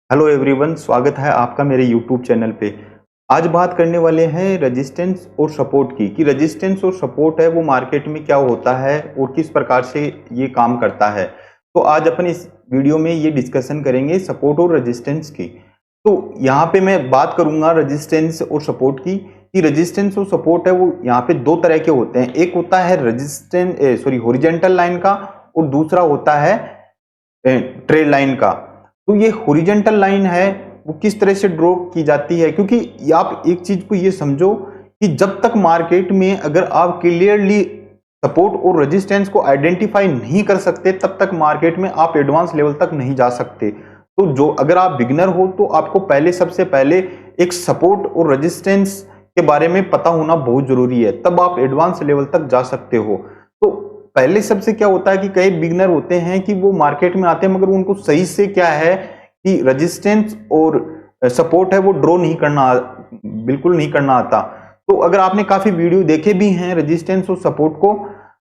Hello everyone, स्वागत है आपका मेरे यूट्यूब चैनल पे। आज बात करने वाले हैं रेजिस्टेंस और सपोर्ट की कि रेजिस्टेंस और सपोर्ट है वो मार्केट में क्या होता है और किस प्रकार से ये काम करता है। तो आज अपन इस वीडियो में ये डिस्कशन करेंगे सपोर्ट और रेजिस्टेंस की। तो यहाँ पे मैं बात करूंगा रेजिस्टेंस और सपोर्ट की कि रेजिस्टेंस और सपोर्ट है वो यहाँ पे दो तरह के होते हैं। एक होता है हॉरिजॉन्टल लाइन का और दूसरा होता है ट्रेड लाइन का। तो ये हॉरिजॉन्टल लाइन है वो किस तरह से ड्रॉ की जाती है, क्योंकि आप एक चीज को ये समझो कि जब तक मार्केट में अगर आप क्लियरली सपोर्ट और रेजिस्टेंस को आइडेंटिफाई नहीं कर सकते तब तक मार्केट में आप एडवांस लेवल तक नहीं जा सकते। तो जो अगर आप बिगिनर हो तो आपको सबसे पहले एक सपोर्ट और रेजिस्टेंस के बारे में पता होना बहुत जरूरी है, तब आप एडवांस लेवल तक जा सकते हो। तो पहले सबसे क्या होता है कि कई बिगनर होते हैं कि वो मार्केट में आते हैं मगर उनको सही से क्या है कि रेजिस्टेंस और सपोर्ट है वो ड्रॉ नहीं करना, बिल्कुल नहीं करना आता। तो अगर आपने काफी वीडियो देखे भी हैं रेजिस्टेंस और सपोर्ट को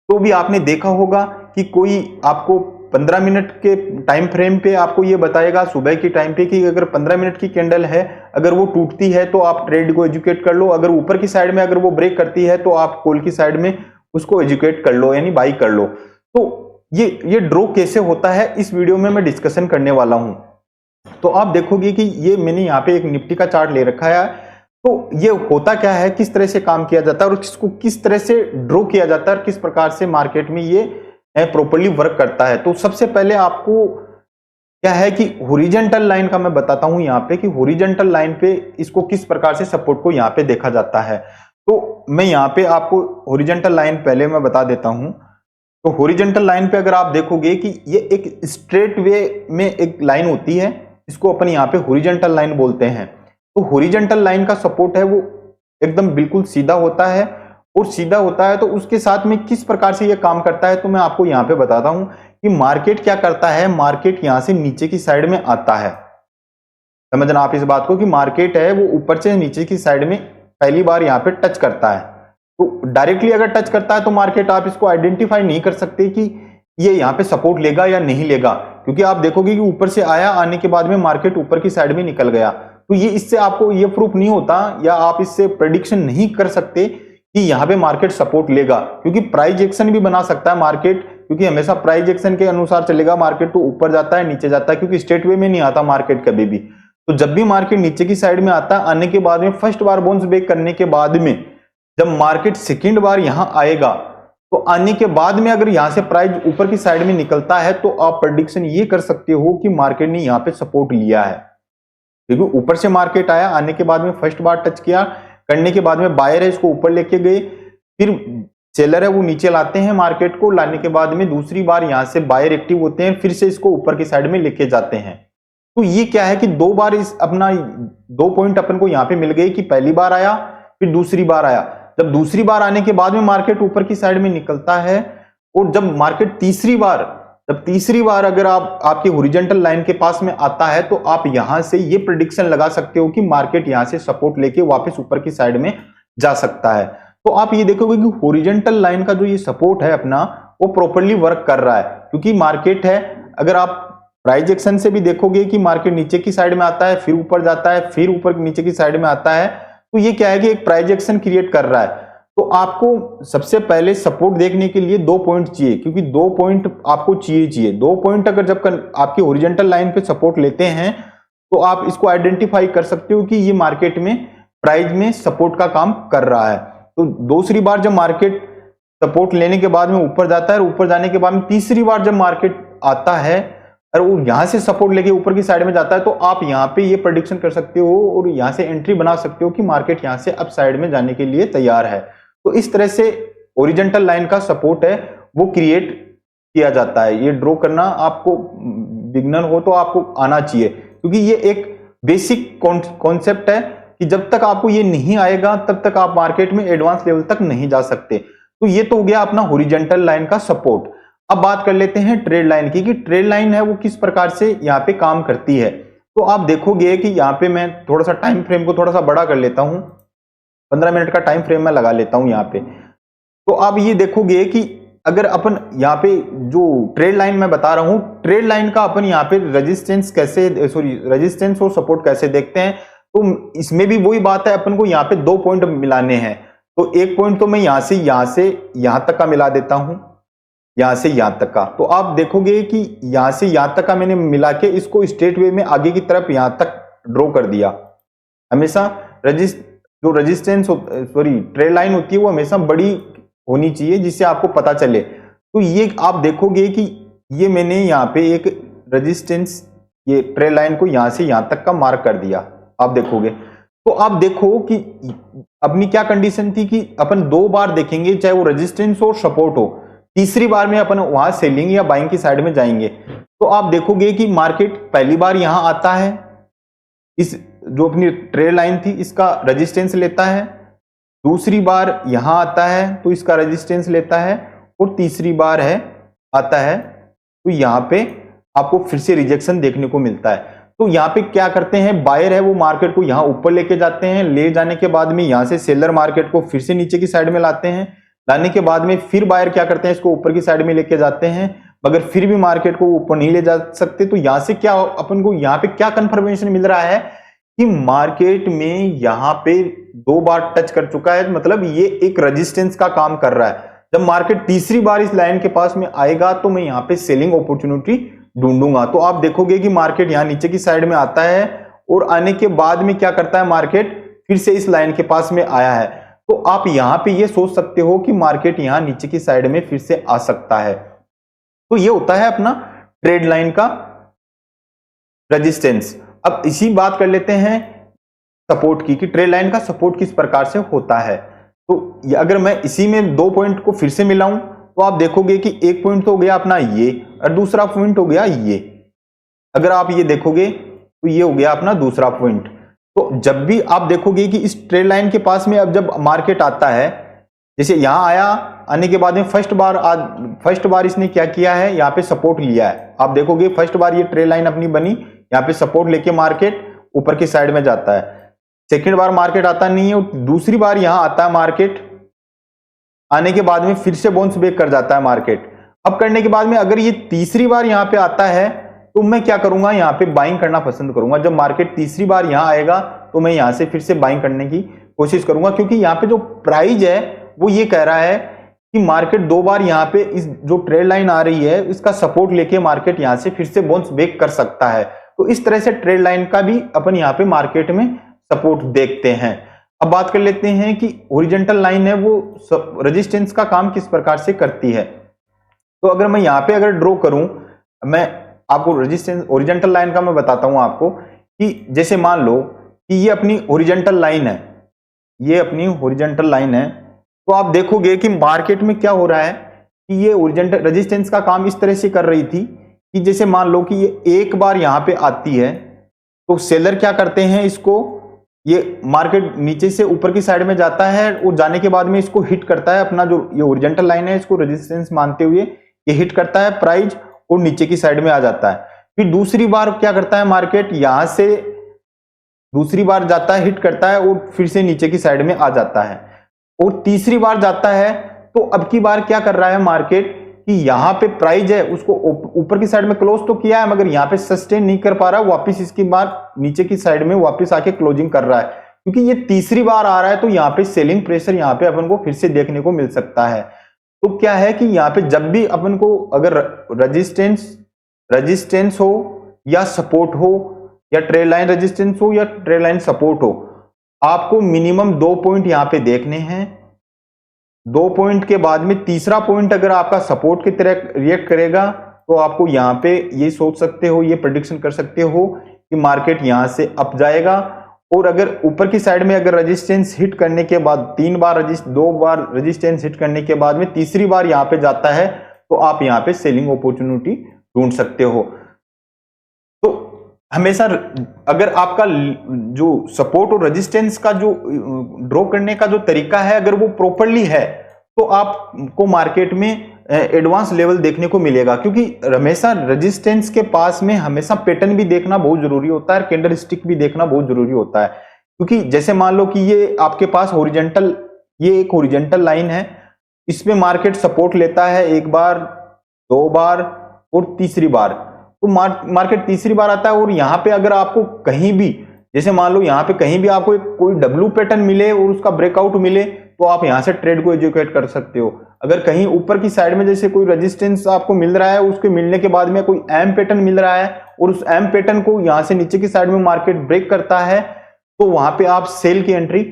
तो भी आपने देखा होगा कि कोई आपको 15 मिनट के टाइम फ्रेम पे आपको ये बताएगा सुबह के टाइम पे कि अगर 15 मिनट की कैंडल है, अगर वो टूटती है तो आप ट्रेड को एजुकेट कर लो, अगर ऊपर की साइड में अगर वो ब्रेक करती है तो आप कॉल की साइड में उसको एजुकेट कर लो, यानी बाई कर लो। तो ये ड्रॉ कैसे होता है इस वीडियो में मैं डिस्कशन करने वाला हूं। तो आप देखोगे कि ये मैंने यहाँ पे एक निफ्टी का चार्ट ले रखा है। तो ये होता क्या है, किस तरह से काम किया जाता है और इसको किस तरह से ड्रॉ किया जाता है और किस प्रकार से मार्केट में ये प्रॉपर्ली वर्क करता है। तो सबसे पहले आपको क्या है कि हॉरिजॉन्टल लाइन का मैं बताता हूं यहाँ पे कि हॉरिजॉन्टल लाइन पे इसको किस प्रकार से सपोर्ट को यहाँ पे देखा जाता है। तो मैं यहाँ पे आपको हॉरिजॉन्टल लाइन पहले मैं बता देता हूं। तो हॉरिजॉन्टल लाइन पे अगर आप देखोगे कि ये एक स्ट्रेट वे में एक लाइन होती है, इसको अपन यहाँ पे हॉरिजॉन्टल लाइन बोलते हैं। तो हॉरिजॉन्टल लाइन का सपोर्ट है वो एकदम बिल्कुल सीधा होता है और सीधा होता है तो उसके साथ में किस प्रकार से ये काम करता है तो मैं आपको यहाँ पे बताता हूं कि मार्केट क्या करता है। मार्केट यहां से नीचे की साइड में आता है, समझना आप इस बात को कि मार्केट है वो ऊपर से नीचे की साइड में पहली बार यहाँ पे टच करता है। तो डायरेक्टली अगर टच करता है तो मार्केट आप इसको आइडेंटिफाई नहीं कर सकते कि ये यहाँ पे सपोर्ट लेगा या नहीं लेगा, क्योंकि आप देखोगे कि ऊपर से आया, आने के बाद में मार्केट ऊपर की साइड में निकल गया। तो ये इससे आपको ये प्रूफ नहीं होता या आप इससे प्रेडिक्शन नहीं कर सकते कि यहाँ पे मार्केट सपोर्ट लेगा, क्योंकि प्राइस एक्शन भी बना सकता है मार्केट, क्योंकि हमेशा प्राइस एक्शन के अनुसार चलेगा मार्केट। तो ऊपर जाता है नीचे जाता है, क्योंकि स्ट्रेट वे में नहीं आता मार्केट कभी भी। तो जब भी मार्केट नीचे की साइड में आता है, आने के बाद में फर्स्ट बार बाउंस बैक करने के बाद में जब मार्केट सेकंड बार यहां आएगा तो आने के बाद में अगर यहां से प्राइस ऊपर की साइड में निकलता है तो आप प्रेडिक्शन ये कर सकते हो कि मार्केट ने यहां पे सपोर्ट लिया है, क्योंकि ऊपर से मार्केट आया, आने के बाद में फर्स्ट बार टच किया, करने के बाद में बायर है इसको ऊपर लेके गए, फिर सेलर है वो नीचे लाते हैं मार्केट को, लाने के बाद में दूसरी बार यहां से बायर एक्टिव होते हैं, फिर से इसको ऊपर की साइड में लेके जाते हैं। तो ये क्या है कि दो बार इस अपना दो पॉइंट अपन को यहां पे मिल गए कि पहली बार आया फिर दूसरी बार आया। जब दूसरी बार आने के बाद में मार्केट ऊपर की साइड में निकलता है और जब मार्केट तीसरी बार अगर आपके हॉरिजॉन्टल लाइन के पास में आता है तो आप यहां से ये प्रेडिक्शन लगा सकते हो कि मार्केट यहां से सपोर्ट लेके वापस ऊपर की साइड में जा सकता है। तो आप ये देखोगे कि हॉरिजॉन्टल लाइन का जो ये सपोर्ट है अपना वो प्रॉपर्ली वर्क कर रहा है, क्योंकि मार्केट है, अगर आप प्राइस एक्शन से भी देखोगे कि मार्केट नीचे की साइड में आता है फिर ऊपर जाता है फिर ऊपर नीचे की साइड में आता है, तो ये क्या है कि एक प्राइस एक्शन क्रिएट कर रहा है। तो आपको सबसे पहले सपोर्ट देखने के लिए 2 पॉइंट चाहिए, क्योंकि 2 पॉइंट आपको चाहिए। 2 पॉइंट अगर जब आपकी हॉरिजॉन्टल लाइन पे सपोर्ट लेते हैं तो आप इसको आइडेंटिफाई कर सकते हो कि ये मार्केट में प्राइस में सपोर्ट का काम कर रहा है। तो दूसरी बार जब मार्केट सपोर्ट लेने के बाद में ऊपर जाता है, ऊपर जाने के बाद में तीसरी बार जब मार्केट आता है और वो यहां से सपोर्ट लेके ऊपर की साइड में जाता है, तो आप यहां पे ये प्रेडिक्शन कर सकते हो और यहां से एंट्री बना सकते हो कि मार्केट यहां से अप साइड में जाने के लिए तैयार है। तो इस तरह से हॉरिजॉन्टल लाइन का सपोर्ट है वो क्रिएट किया जाता है। ये ड्रॉ करना आपको बिगनर हो तो आपको आना चाहिए, क्योंकि ये एक बेसिक कॉन्सेप्ट है कि जब तक आपको ये नहीं आएगा तब तक आप मार्केट में एडवांस लेवल तक नहीं जा सकते। तो ये तो हो गया अपना हॉरिजॉन्टल लाइन का सपोर्ट। अब बात कर लेते हैं ट्रेड लाइन की कि ट्रेड लाइन है वो किस प्रकार से यहाँ पे काम करती है। तो आप देखोगे कि यहाँ पे मैं थोड़ा सा टाइम फ्रेम को थोड़ा सा बड़ा कर लेता हूं, 15 मिनट का टाइम फ्रेम में लगा लेता हूं यहाँ पे। तो आप ये देखोगे कि अगर अपन यहाँ पे जो ट्रेड लाइन मैं बता रहा हूँ, ट्रेड लाइन का अपन यहाँ पे रेजिस्टेंस और सपोर्ट कैसे देखते हैं, तो इसमें भी वही बात है, अपन को यहाँ पे 2 पॉइंट मिलाने हैं। तो एक पॉइंट तो मैं यहाँ से यहाँ तक का मिला देता हूं, यहाँ से यहाँ तक का। तो आप देखोगे कि यहाँ से यहाँ तक का मैंने मिला के इसको स्ट्रेट वे में आगे की तरफ यहाँ तक ड्रॉ कर दिया। हमेशा जो रेजिस्टेंस ट्रेड लाइन होती है वो हमेशा बड़ी होनी चाहिए, जिससे आपको पता चले। तो ये आप देखोगे कि ये मैंने यहाँ पे एक रेजिस्टेंस, ये ट्रेड लाइन को यहाँ से यहाँ तक का मार्क कर दिया, आप देखोगे। तो आप देखो कि अपनी क्या कंडीशन थी कि अपन 2 बार देखेंगे, चाहे वो रेजिस्टेंस हो सपोर्ट हो, तीसरी बार में अपन वहां सेलिंग या बाइंग की साइड में जाएंगे। तो आप देखोगे कि मार्केट पहली बार यहां आता है, इस जो अपनी ट्रेड लाइन थी इसका रेजिस्टेंस लेता है, दूसरी बार यहां आता है तो इसका रेजिस्टेंस लेता है, और तीसरी बार आता है तो यहां पे आपको फिर से रिजेक्शन देखने को मिलता है। तो यहाँ पे क्या करते हैं, बायर है वो मार्केट को यहाँ ऊपर लेके जाते हैं, ले जाने के बाद में यहाँ से सेलर मार्केट को फिर से नीचे की साइड में लाते हैं, लाने के बाद में फिर बायर क्या करते हैं, इसको ऊपर की साइड में लेके जाते हैं, मगर फिर भी मार्केट को ऊपर नहीं ले जा सकते। तो यहाँ से क्या अपन को यहाँ पे क्या कंफर्मेशन मिल रहा है कि मार्केट में यहाँ पे 2 बार टच कर चुका है, मतलब ये एक रेजिस्टेंस का काम कर रहा है। जब मार्केट तीसरी बार इस लाइन के पास में आएगा तो मैं यहाँ पे सेलिंग अपॉर्चुनिटी ढूंढूंगा। तो आप देखोगे कि मार्केट यहां नीचे की साइड में आता है, और आने के बाद में क्या करता है, मार्केट फिर से इस लाइन के पास में आया है। तो आप यहां पे ये सोच सकते हो कि मार्केट यहां नीचे की साइड में फिर से आ सकता है। तो ये होता है अपना ट्रेड लाइन का रेजिस्टेंस। अब इसी बात कर लेते हैं सपोर्ट की, कि ट्रेड लाइन का सपोर्ट किस प्रकार से होता है। तो अगर मैं इसी में 2 पॉइंट को फिर से मिलाऊं तो आप देखोगे कि एक पॉइंट तो हो गया अपना ये, और दूसरा पॉइंट हो गया ये। अगर आप ये देखोगे तो ये हो गया अपना दूसरा पॉइंट। तो जब भी आप देखोगे कि इस ट्रेड लाइन के पास में अब जब मार्केट आता है, जैसे यहां आया, आने के बाद में फर्स्ट बार इसने क्या किया है, यहाँ पे सपोर्ट लिया है। आप देखोगे फर्स्ट बार ये ट्रेड लाइन अपनी बनी, यहाँ पे सपोर्ट लेके मार्केट ऊपर की साइड में जाता है। सेकेंड बार मार्केट आता नहीं है, और दूसरी बार यहां आता है मार्केट, आने के बाद में फिर से बाउंस बैक कर जाता है मार्केट। अब करने के बाद में अगर ये तीसरी बार यहां पे आता है तो मैं क्या करूंगा, यहां पे बाइंग करना पसंद करूंगा। जब मार्केट तीसरी बार यहां आएगा तो मैं यहां से फिर से बाइंग करने की कोशिश करूंगा, क्योंकि यहां पे जो प्राइस है वो ये कह रहा है कि मार्केट 2 बार यहां पे इस जो ट्रेड लाइन आ रही है इसका सपोर्ट लेके मार्केट यहां से फिर से बाउंस बैक कर सकता है। तो इस तरह से ट्रेड लाइन का भी अपन यहाँ पे मार्केट में सपोर्ट देखते हैं। अब बात कर लेते हैं कि हॉरिजॉन्टल लाइन है वो रेजिस्टेंस का काम किस प्रकार से करती है। तो अगर मैं यहाँ पे अगर ड्रॉ करूं, मैं आपको रेजिस्टेंस हॉरिजॉन्टल लाइन का मैं बताता हूं आपको, कि जैसे मान लो कि ये अपनी हॉरिजॉन्टल लाइन है, ये अपनी हॉरिजॉन्टल लाइन है। तो आप देखोगे कि मार्केट में क्या हो रहा है कि ये हॉरिजॉन्टल रेजिस्टेंस का काम इस तरह से कर रही थी कि जैसे मान लो कि ये एक बार यहाँ पे आती है तो सेलर क्या करते हैं, इसको ये मार्केट नीचे से ऊपर की साइड में जाता है, और जाने के बाद में इसको हिट करता है, अपना जो ये हॉरिजॉन्टल लाइन है इसको रेजिस्टेंस मानते हुए ये हिट करता है प्राइस, और नीचे की साइड में आ जाता है। फिर दूसरी बार क्या करता है, मार्केट यहां से दूसरी बार जाता है, हिट करता है, और फिर से नीचे की साइड में आ जाता है, और तीसरी बार जाता है। तो अब की बार क्या कर रहा है मार्केट कि यहाँ पे प्राइस है उसको ऊपर की साइड में क्लोज तो किया है, मगर यहाँ पे सस्टेन नहीं कर पा रहा, वापस इसकी बार नीचे की साइड में वापस आके क्लोजिंग कर रहा है। क्योंकि ये तीसरी बार आ रहा है तो यहाँ पे सेलिंग प्रेशर यहाँ पे अपन को फिर से देखने को मिल सकता है। तो क्या है कि यहाँ पे जब भी अपन को अगर रेजिस्टेंस हो या सपोर्ट हो, या ट्रेड लाइन रेजिस्टेंस हो या ट्रेड लाइन सपोर्ट हो, आपको मिनिमम 2 पॉइंट यहाँ पे देखने हैं। 2 पॉइंट के बाद में तीसरा पॉइंट अगर आपका सपोर्ट की तरह रिएक्ट करेगा तो आपको यहाँ पे ये सोच सकते हो, ये प्रेडिक्शन कर सकते हो कि मार्केट यहाँ से अप जाएगा। और अगर ऊपर की साइड में अगर रेजिस्टेंस हिट करने के बाद 2 बार रेजिस्टेंस हिट करने के बाद में तीसरी बार यहाँ पे जाता है तो आप यहाँ पे सेलिंग अपॉर्चुनिटी ढूंढ सकते हो। तो हमेशा अगर आपका जो सपोर्ट और रेजिस्टेंस का जो ड्रॉ करने का जो तरीका है अगर वो प्रॉपरली है तो आपको मार्केट में एडवांस लेवल देखने को मिलेगा। क्योंकि हमेशा रेजिस्टेंस के पास में हमेशा पैटर्न भी देखना बहुत जरूरी होता है, कैंडल स्टिक भी देखना बहुत जरूरी होता है। क्योंकि जैसे मान लो कि ये आपके पास हॉरिजॉन्टल, ये एक हॉरिजॉन्टल लाइन है, इसमें मार्केट सपोर्ट लेता है एक बार, दो बार और तीसरी बार। तो मार्केट तीसरी बार आता है और यहाँ पे अगर आपको कहीं भी, जैसे मान लो यहाँ पे कहीं भी आपको कोई डब्ल्यू पैटर्न मिले और उसका ब्रेकआउट मिले, तो आप यहाँ से ट्रेड को एजुकेट कर सकते हो। अगर कहीं ऊपर की साइड में जैसे कोई रेजिस्टेंस आपको मिल रहा है, उसके मिलने के बाद में कोई एम पैटर्न मिल रहा है और उस एम पैटर्न को यहाँ से नीचे की साइड में मार्केट ब्रेक करता है, तो वहां पे आप सेल की एंट्री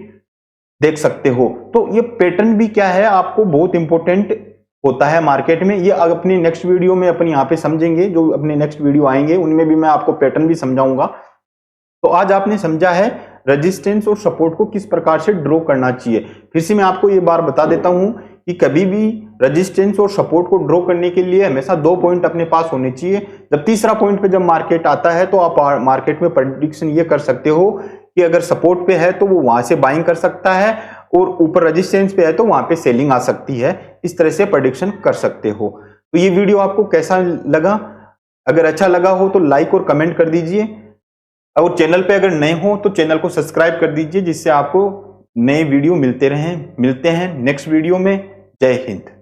देख सकते हो। तो ये पैटर्न भी क्या है, आपको बहुत इंपॉर्टेंट होता है मार्केट में। ये अपनी नेक्स्ट वीडियो में अपन यहाँ पे समझेंगे, जो अपने नेक्स्ट वीडियो आएंगे उनमें भी मैं आपको पैटर्न भी समझाऊंगा। तो आज आपने समझा है रेजिस्टेंस और सपोर्ट को किस प्रकार से ड्रॉ करना चाहिए। फिर से मैं आपको ये बार बता देता हूं कि कभी भी रेजिस्टेंस और सपोर्ट को ड्रॉ करने के लिए हमेशा 2 पॉइंट अपने पास होने चाहिए। जब तीसरा पॉइंट पे जब मार्केट आता है तो आप मार्केट में प्रेडिक्शन ये कर सकते हो कि अगर सपोर्ट पे है तो वो वहां से बाइंग कर सकता है और ऊपर रेजिस्टेंस पे है तो वहां पे सेलिंग आ सकती है। इस तरह से प्रेडिक्शन कर सकते हो। तो ये वीडियो आपको कैसा लगा? अगर अच्छा लगा हो तो लाइक और कमेंट कर दीजिए, और चैनल पे अगर नए हो तो चैनल को सब्सक्राइब कर दीजिए, जिससे आपको नए वीडियो मिलते हैं नेक्स्ट वीडियो में। जय हिंद।